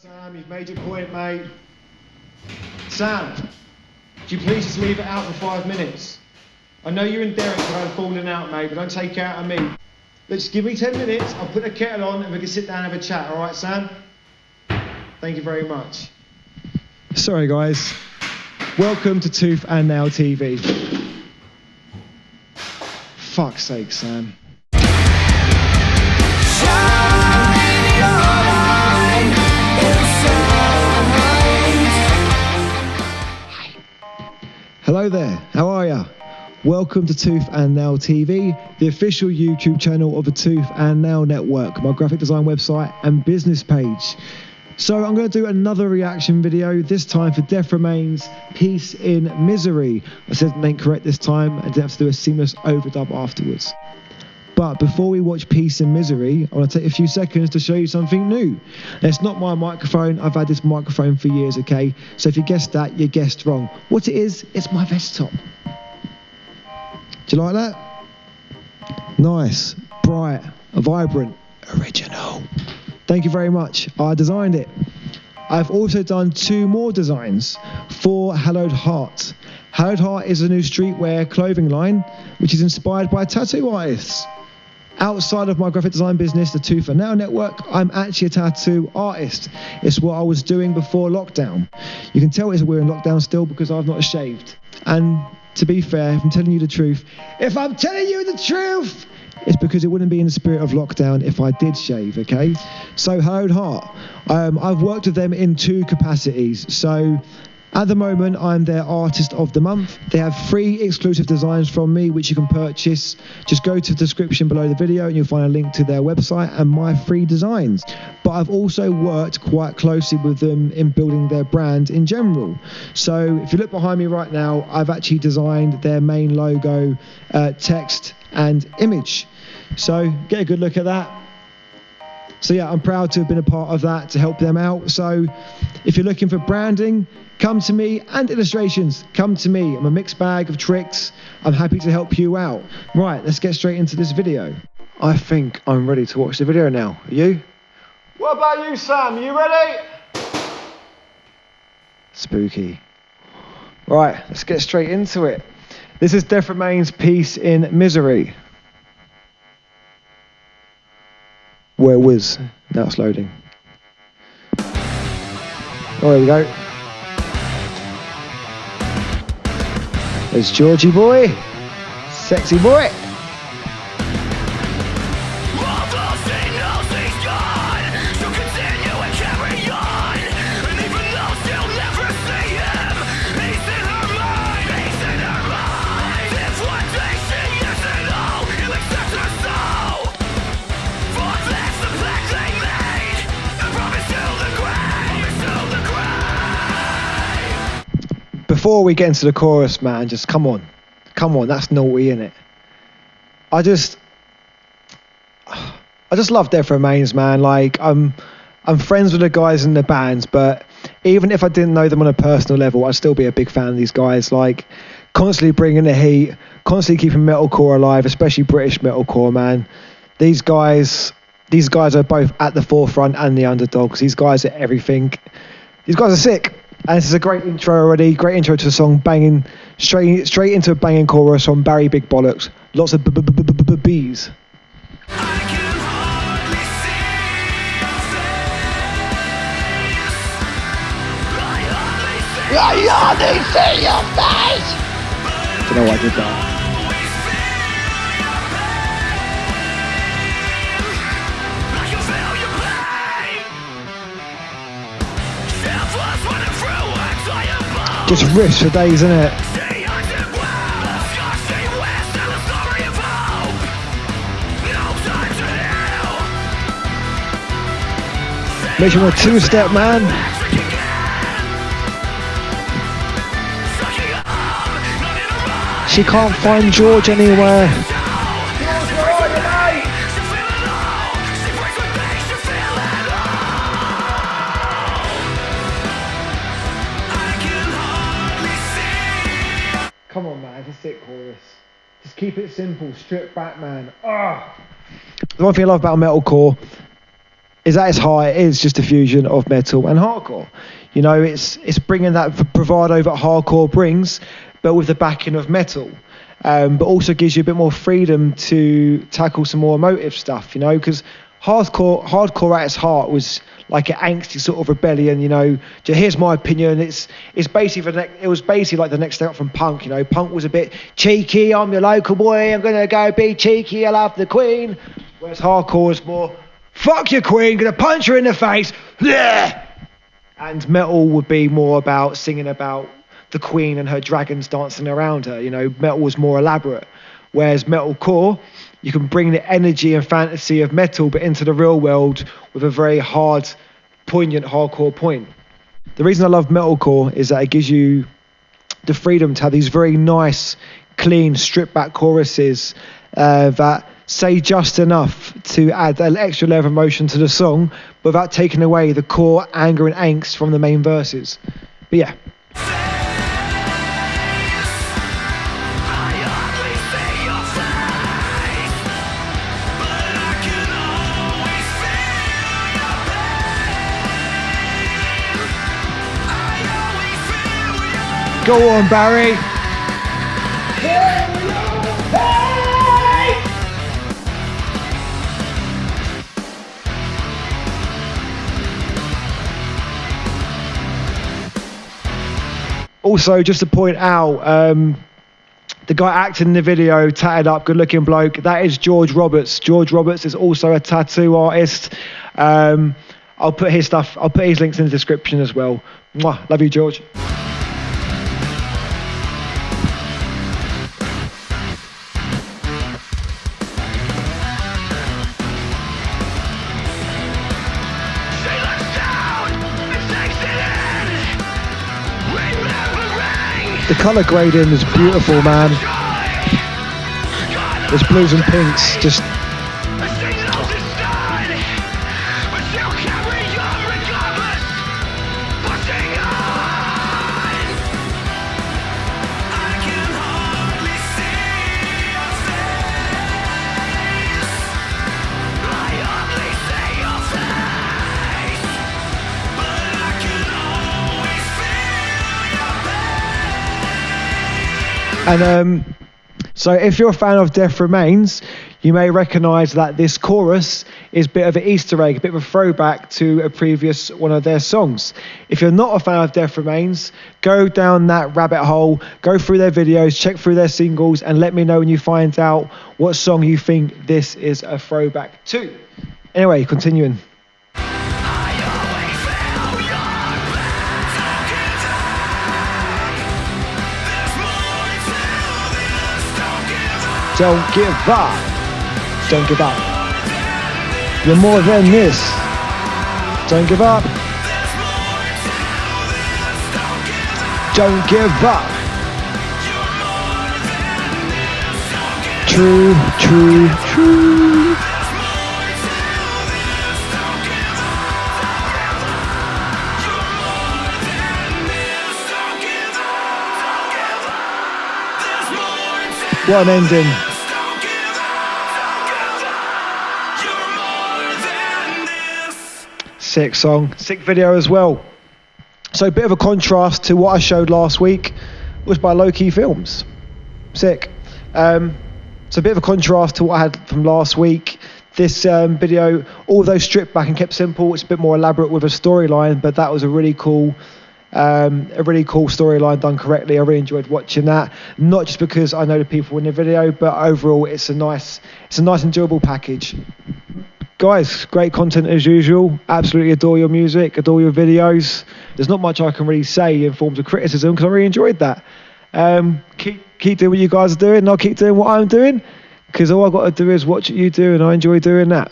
Sam, you've made your point, mate. Sam, could you please just leave it out for 5 minutes? I know you and Derek have fallen out, mate, but don't take it out of me. Let's give me 10 minutes, I'll put the kettle on and we can sit down and have a chat, alright, Sam? Thank you very much. Sorry, guys. Welcome to Tooth and Nail TV. Fuck's sake, Sam. Hello there, how are ya? Welcome to Tooth and Nail TV, the official YouTube channel of the Tooth and Nail Network, my graphic design website and business page. So I'm going to do another reaction video, this time for Death Remains, Peace in Misery. I said the name correct this time and didn't have to do a seamless overdub afterwards. But before we watch Peace in Misery, I want to take a few seconds to show you something new. It's not my microphone, I've had this microphone for years, okay? So if you guessed that, you guessed wrong. What it is, it's my vest top. Do you like that? Nice, bright, vibrant, original. Thank you very much, I designed it. I've also done 2 more designs for Hallowed Heart. Hallowed Heart is a new streetwear clothing line, which is inspired by tattoo artists. Outside of my graphic design business, the Tooth and Nail Network, I'm actually a tattoo artist. It's what I was doing before lockdown. You can tell we're in lockdown still because I've not shaved. And to be fair, if I'm telling you the truth, it's because it wouldn't be in the spirit of lockdown if I did shave, okay? So Hallowed Heart, I've worked with them in 2 capacities. So at the moment, I'm their Artist of the Month. They have 3 exclusive designs from me, which you can purchase. Just go to the description below the video and you'll find a link to their website and my free designs. But I've also worked quite closely with them in building their brand in general. So if you look behind me right now, I've actually designed their main logo, text and image. So get a good look at that. So yeah, I'm proud to have been a part of that to help them out. So if you're looking for branding, come to me, and illustrations, come to me. I'm a mixed bag of tricks. I'm happy to help you out. Right, let's get straight into this video. I think I'm ready to watch the video now. Are you? What about you, Sam? You ready? Spooky. Right, let's get straight into it. This is Death Remains, Peace in Misery. Where was? Now it's loading. Oh, there we go. There's Georgie boy, sexy boy. Before we get into the chorus, man, just come on, that's naughty, innit? I just love Death Remains, man. Like, I'm friends with the guys in the bands, but even if I didn't know them on a personal level, I'd still be a big fan of these guys. Like, constantly bringing the heat, constantly keeping metalcore alive, especially British metalcore, man. These guys are both at the forefront and the underdogs. These guys are everything. These guys are sick. And this is a great intro already, great intro to the song, banging, straight into a banging chorus from Barry Big Bollocks. Lots of bees. I can hardly see your face. Don't know why I did that. Just riffs for days, innit? Makes you want a 2-step, man. She can't find George anywhere. Come on, man, it's a sick chorus. Just keep it simple, strip back, man. The one thing I love about metalcore is at its heart, it is just a fusion of metal and hardcore. You know, it's bringing that bravado that hardcore brings, but with the backing of metal. But also gives you a bit more freedom to tackle some more emotive stuff, you know, because hardcore at its heart was like an angsty sort of rebellion, you know. Here's my opinion. It was basically like the next step up from punk, you know. Punk was a bit cheeky. I'm your local boy. I'm gonna go be cheeky. I love the Queen. Whereas hardcore is more, fuck your Queen. Gonna punch her in the face. Bleh! And metal would be more about singing about the Queen and her dragons dancing around her. You know, metal was more elaborate. Whereas metalcore, you can bring the energy and fantasy of metal, but into the real world with a very hard, poignant, hardcore point. The reason I love metalcore is that it gives you the freedom to have these very nice, clean, stripped-back choruses that say just enough to add an extra layer of emotion to the song without taking away the core anger and angst from the main verses. But yeah. Go on, Barry. Also, just to point out, the guy acting in the video, tatted up, good-looking bloke, that is George Roberts. George Roberts is also a tattoo artist. I'll put his links in the description as well. Mwah, love you, George. The colour grading is beautiful, man. There's blues and pinks, just... And so if you're a fan of Death Remains, you may recognise that this chorus is a bit of an Easter egg, a bit of a throwback to a previous one of their songs. If you're not a fan of Death Remains, go down that rabbit hole, go through their videos, check through their singles, and let me know when you find out what song you think this is a throwback to. Anyway, continuing. Don't give up. Don't give up. You're more than this. Don't give up. Don't give up. True, true, true. What an ending. Sick song, sick video as well. So a bit of a contrast to what I showed last week was by Low Key Films. Sick. So a bit of a contrast to what I had from last week. This video, although stripped back and kept simple, it's a bit more elaborate with a storyline, but that was a really cool storyline done correctly. I really enjoyed watching that, not just because I know the people in the video, but overall it's a nice enjoyable package. Guys, great content as usual. Absolutely adore your music, adore your videos. There's not much I can really say in forms of criticism because I really enjoyed that. Keep doing what you guys are doing, and I'll keep doing what I'm doing, because all I've got to do is watch what you do, and I enjoy doing that.